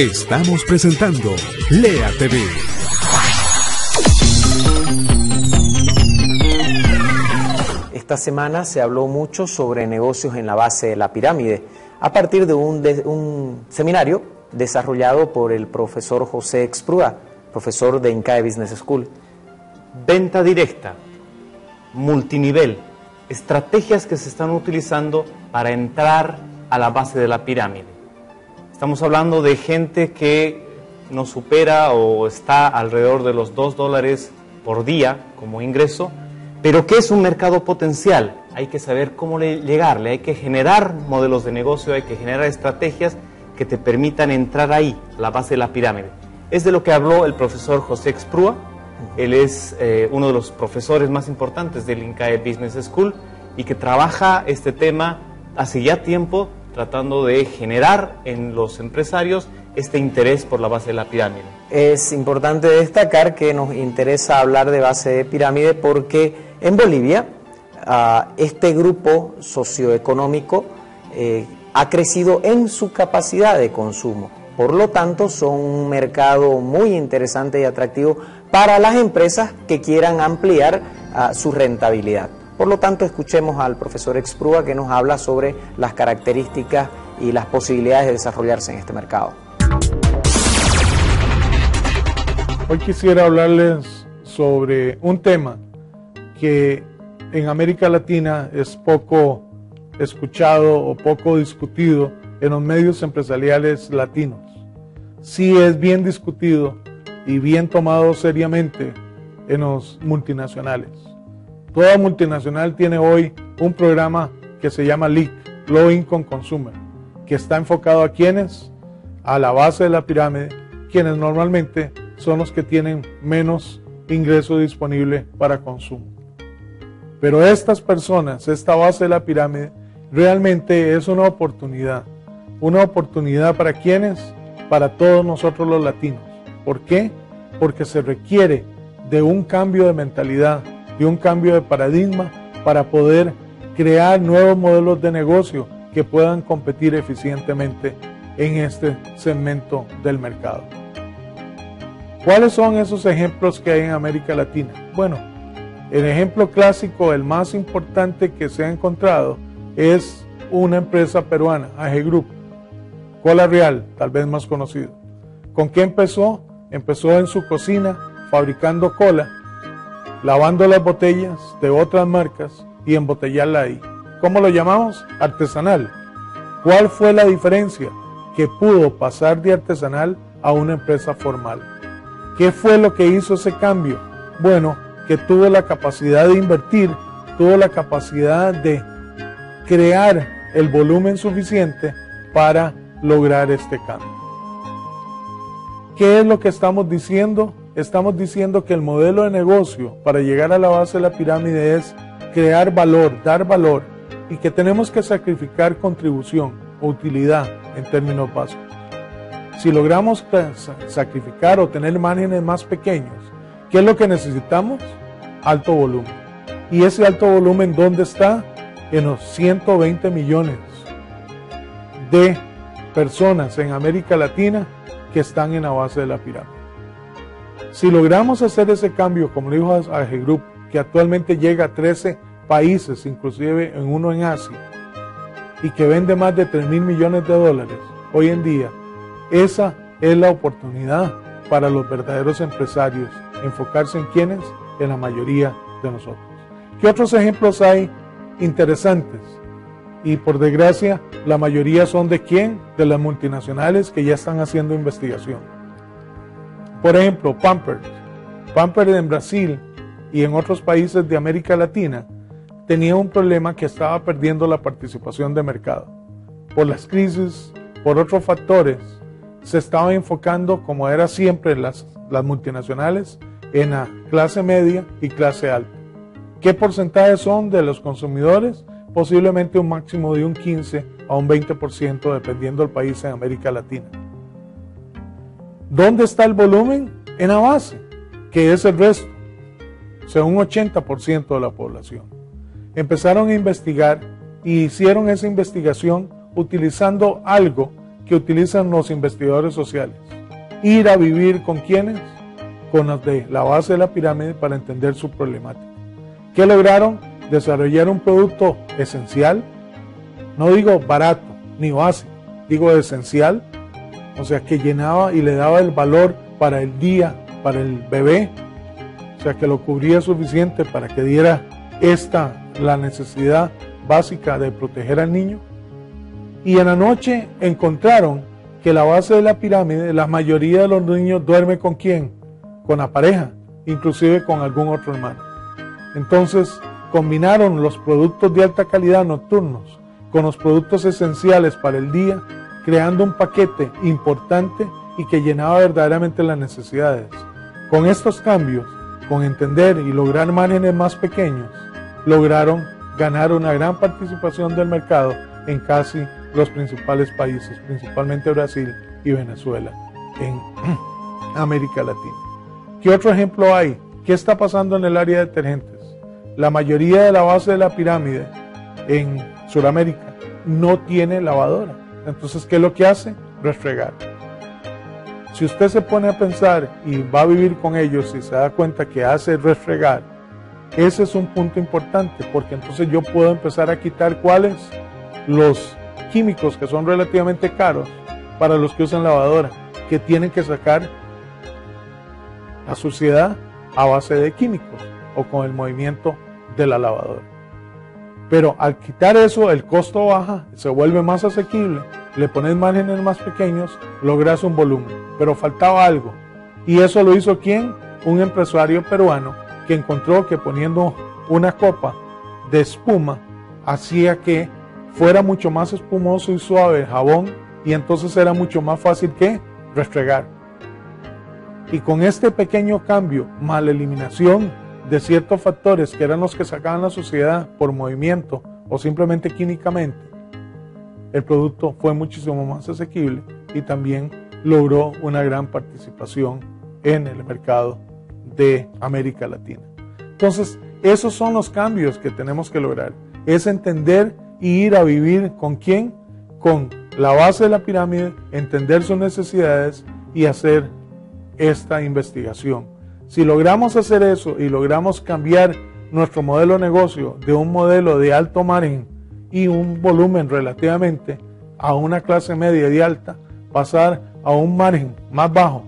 Estamos presentando Lea TV. Esta semana se habló mucho sobre negocios en la base de la pirámide, a partir de un seminario desarrollado por el profesor José Exprúa, profesor de INCAE Business School. Venta directa, multinivel, estrategias que se están utilizando para entrar a la base de la pirámide. Estamos hablando de gente que nos supera o está alrededor de los $2 por día como ingreso, pero que es un mercado potencial. Hay que saber cómo llegarle, hay que generar modelos de negocio, hay que generar estrategias que te permitan entrar ahí, a la base de la pirámide. Es de lo que habló el profesor José Exprúa. Él es uno de los profesores más importantes del INCAE Business School y que trabaja este tema hace ya tiempo, tratando de generar en los empresarios este interés por la base de la pirámide. Es importante destacar que nos interesa hablar de base de pirámide porque en Bolivia este grupo socioeconómico ha crecido en su capacidad de consumo. Por lo tanto, son un mercado muy interesante y atractivo para las empresas que quieran ampliar su rentabilidad. Por lo tanto, escuchemos al profesor Exprúa que nos habla sobre las características y las posibilidades de desarrollarse en este mercado. Hoy quisiera hablarles sobre un tema que en América Latina es poco escuchado o poco discutido en los medios empresariales latinos. Sí es bien discutido y bien tomado seriamente en los multinacionales. Toda multinacional tiene hoy un programa que se llama LIC, Low Income Consumer, que está enfocado a quienes, a la base de la pirámide, quienes normalmente son los que tienen menos ingreso disponible para consumo. Pero estas personas, esta base de la pirámide, realmente es una oportunidad para quienes, para todos nosotros los latinos. ¿Por qué? Porque se requiere de un cambio de mentalidad, de un cambio de paradigma para poder crear nuevos modelos de negocio que puedan competir eficientemente en este segmento del mercado. ¿Cuáles son esos ejemplos que hay en América Latina? Bueno, el ejemplo clásico, el más importante que se ha encontrado, es una empresa peruana, AG Group, Cola Real, tal vez más conocido. ¿Con qué empezó? Empezó en su cocina, fabricando cola, lavando las botellas de otras marcas y embotellarla ahí. ¿Cómo lo llamamos? Artesanal. ¿Cuál fue la diferencia? Que pudo pasar de artesanal a una empresa formal. ¿Qué fue lo que hizo ese cambio? Bueno, que tuvo la capacidad de invertir, tuvo la capacidad de crear el volumen suficiente para lograr este cambio. ¿Qué es lo que estamos diciendo? Estamos diciendo que el modelo de negocio para llegar a la base de la pirámide es crear valor, dar valor, y que tenemos que sacrificar contribución o utilidad en términos básicos. Si logramos sacrificar o tener márgenes más pequeños, ¿qué es lo que necesitamos? Alto volumen. ¿Y ese alto volumen dónde está? En los 120 millones de personas en América Latina que están en la base de la pirámide. Si logramos hacer ese cambio, como lo dijo AG Group, que actualmente llega a 13 países, inclusive en uno en Asia, y que vende más de $3.000 millones hoy en día, esa es la oportunidad para los verdaderos empresarios, enfocarse en quienes, en la mayoría de nosotros. ¿Qué otros ejemplos hay interesantes? Y por desgracia, la mayoría son de quién? De las multinacionales que ya están haciendo investigación. Por ejemplo, Pampers. Pampers en Brasil y en otros países de América Latina tenía un problema que estaba perdiendo la participación de mercado. Por las crisis, por otros factores, se estaba enfocando, como era siempre las multinacionales, en la clase media y clase alta. ¿Qué porcentaje son de los consumidores? Posiblemente un máximo de un 15 a un 20% dependiendo del país en América Latina. ¿Dónde está el volumen? En la base, que es el resto, o sea, un 80% de la población. Empezaron a investigar y hicieron esa investigación utilizando algo que utilizan los investigadores sociales. Ir a vivir con quienes, con los de la base de la pirámide para entender su problemática. ¿Qué lograron? Desarrollar un producto esencial, no digo barato ni básico, digo esencial, o sea que llenaba y le daba el valor para el día, para el bebé, o sea que lo cubría suficiente para que diera la necesidad básica de proteger al niño. Y en la noche encontraron que la base de la pirámide, la mayoría de los niños duerme ¿con quién? Con la pareja, inclusive con algún otro hermano. Entonces combinaron los productos de alta calidad nocturnos con los productos esenciales para el día, creando un paquete importante y que llenaba verdaderamente las necesidades. Con estos cambios, con entender y lograr márgenes más pequeños, lograron ganar una gran participación del mercado en casi los principales países, principalmente Brasil y Venezuela, en América Latina. ¿Qué otro ejemplo hay? ¿Qué está pasando en el área de detergentes? La mayoría de la base de la pirámide en Sudamérica no tiene lavadora. Entonces, ¿qué es lo que hace? Restregar. Si usted se pone a pensar y va a vivir con ellos y se da cuenta que hace restregar, ese es un punto importante, porque entonces yo puedo empezar a quitar cuáles los químicos que son relativamente caros para los que usan lavadora, que tienen que sacar la suciedad a base de químicos o con el movimiento de la lavadora. Pero al quitar eso, el costo baja, se vuelve más asequible, le pones márgenes más pequeños, logras un volumen. Pero faltaba algo. ¿Y eso lo hizo quién? Un empresario peruano que encontró que poniendo una copa de espuma hacía que fuera mucho más espumoso y suave el jabón, y entonces era mucho más fácil que restregar. Y con este pequeño cambio, más la eliminación de ciertos factores que eran los que sacaban la suciedad por movimiento o simplemente químicamente, el producto fue muchísimo más asequible y también logró una gran participación en el mercado de América Latina. Entonces, esos son los cambios que tenemos que lograr. Es entender y ir a vivir ¿con quién? Con la base de la pirámide, entender sus necesidades y hacer esta investigación. Si logramos hacer eso y logramos cambiar nuestro modelo de negocio de un modelo de alto margen y un volumen relativamente a una clase media y alta, pasar a un margen más bajo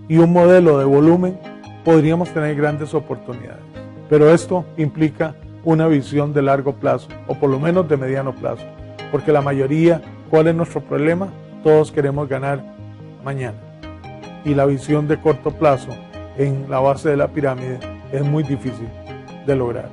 y un modelo de volumen, podríamos tener grandes oportunidades. Pero esto implica una visión de largo plazo, o por lo menos de mediano plazo, porque la mayoría, ¿cuál es nuestro problema? Todos queremos ganar mañana. Y la visión de corto plazo en la base de la pirámide es muy difícil de lograr.